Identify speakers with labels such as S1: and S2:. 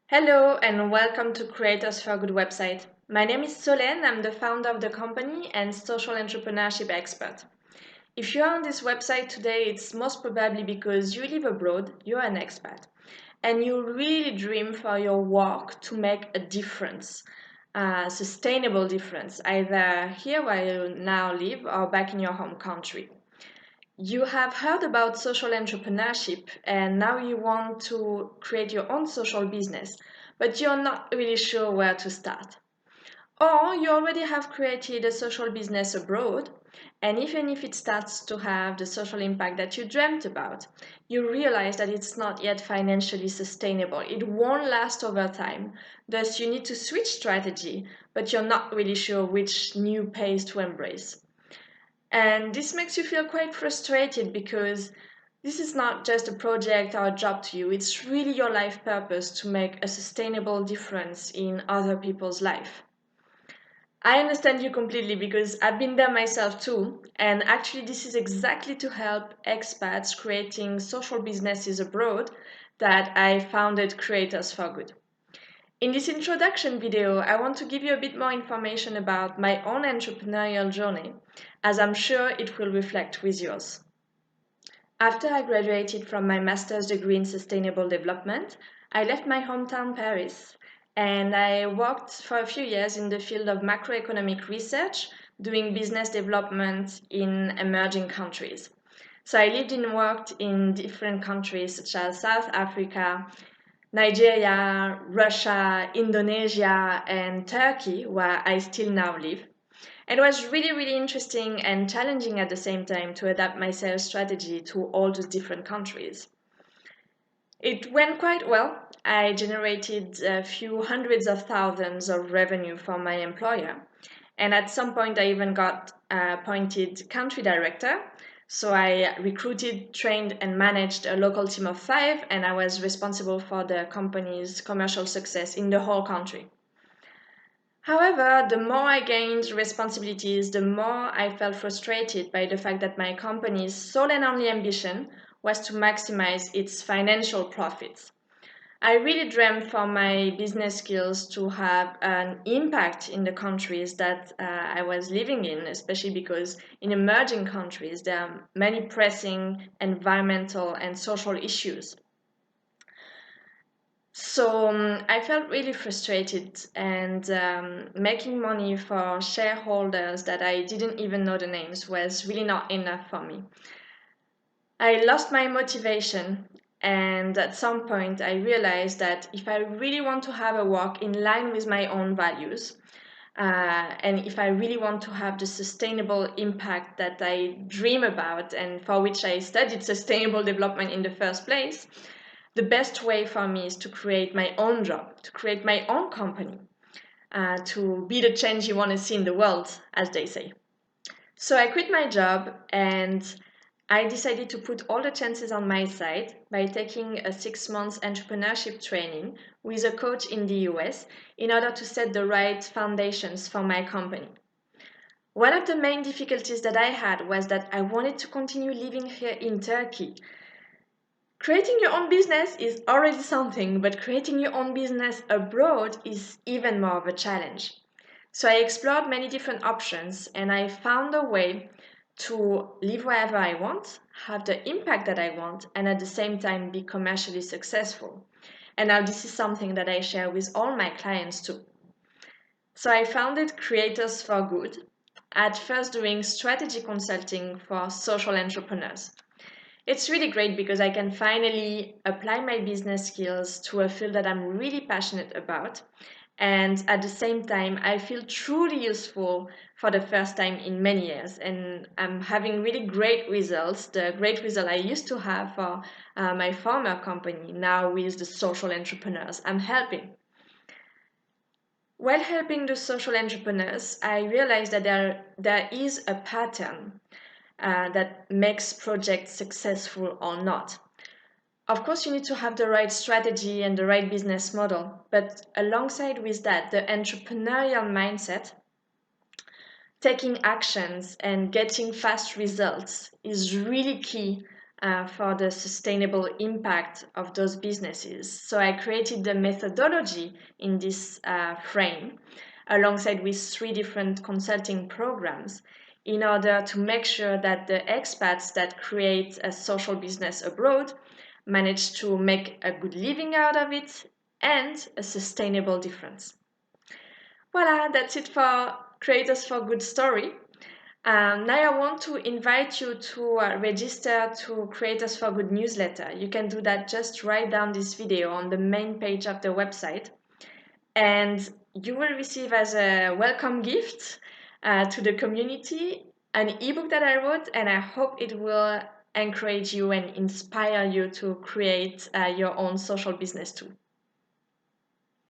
S1: Hello and welcome to Creators for Good website. My name is Solène, I'm the founder of the company and social entrepreneurship expert. If you are on this website today, it's most probably because you live abroad, you're an expat, and you really dream for your work to make a difference, a sustainable difference, either here where you now live or back in your home country. You have heard about social entrepreneurship and now you want to create your own social business, but you're not really sure where to start. Or you already have created a social business abroad, and even if it starts to have the social impact that you dreamt about, you realize that it's not yet financially sustainable. It won't last over time. Thus, you need to switch strategy, but you're not really sure which new pace to embrace. And this makes you feel quite frustrated because this is not just a project or a job to you, it's really your life purpose to make a sustainable difference in other people's life. I understand you completely because I've been there myself too, and actually, this is exactly to help expats creating social businesses abroad that I founded Creators for Good. In this introduction video, I want to give you a bit more information about my own entrepreneurial journey, as I'm sure it will reflect with yours. After I graduated from my master's degree in sustainable development, I left my hometown Paris and I worked for a few years in the field of macroeconomic research, doing business development in emerging countries. So I lived and worked in different countries such as South Africa, Nigeria, Russia, Indonesia, and Turkey, where I still now live. It was really, really interesting and challenging at the same time to adapt my sales strategy to all those different countries. It went quite well. I generated a few hundreds of thousands of revenue for my employer. And at some point, I even got appointed country director. So I recruited, trained, and managed a local team of 5, and I was responsible for the company's commercial success in the whole country. However, the more I gained responsibilities, the more I felt frustrated by the fact that my company's sole and only ambition was to maximize its financial profits. I really dreamt for my business skills to have an impact in the countries that I was living in, especially because in emerging countries there are many pressing environmental and social issues. So I felt really frustrated and making money for shareholders that I didn't even know the names was really not enough for me. I lost my motivation, and at some point I realized that if I really want to have a work in line with my own values, and if I really want to have the sustainable impact that I dream about and for which I studied sustainable development in the first place, the best way for me is to create my own job, to create my own company, to be the change you want to see in the world, as they say. So I quit my job and I decided to put all the chances on my side by taking a 6 months entrepreneurship training with a coach in the US in order to set the right foundations for my company. One of the main difficulties that I had was that I wanted to continue living here in Turkey. Creating your own business is already something, but creating your own business abroad is even more of a challenge. So I explored many different options and I found a way to live wherever I want, have the impact that I want, and at the same time be commercially successful. And now this is something that I share with all my clients too. So I founded Creators for Good, at first doing strategy consulting for social entrepreneurs. It's really great because I can finally apply my business skills to a field that I'm really passionate about. And at the same time, I feel truly useful for the first time in many years. And I'm having really great results, the great result I used to have for my former company, now with the social entrepreneurs I'm helping. While helping the social entrepreneurs, I realized that there is a pattern that makes projects successful or not. Of course, you need to have the right strategy and the right business model, but alongside with that, the entrepreneurial mindset, taking actions and getting fast results is really key for the sustainable impact of those businesses. So I created the methodology in this frame alongside with 3 different consulting programs in order to make sure that the expats that create a social business abroad manage to make a good living out of it and a sustainable difference. Voila, that's it for Creators for Good Story. Now I want to invite you to register to Creators for Good newsletter. You can do that, just write down this video on the main page of the website, and you will receive as a welcome gift to the community an ebook that I wrote, and I hope it will encourage you and inspire you to create your own social business too.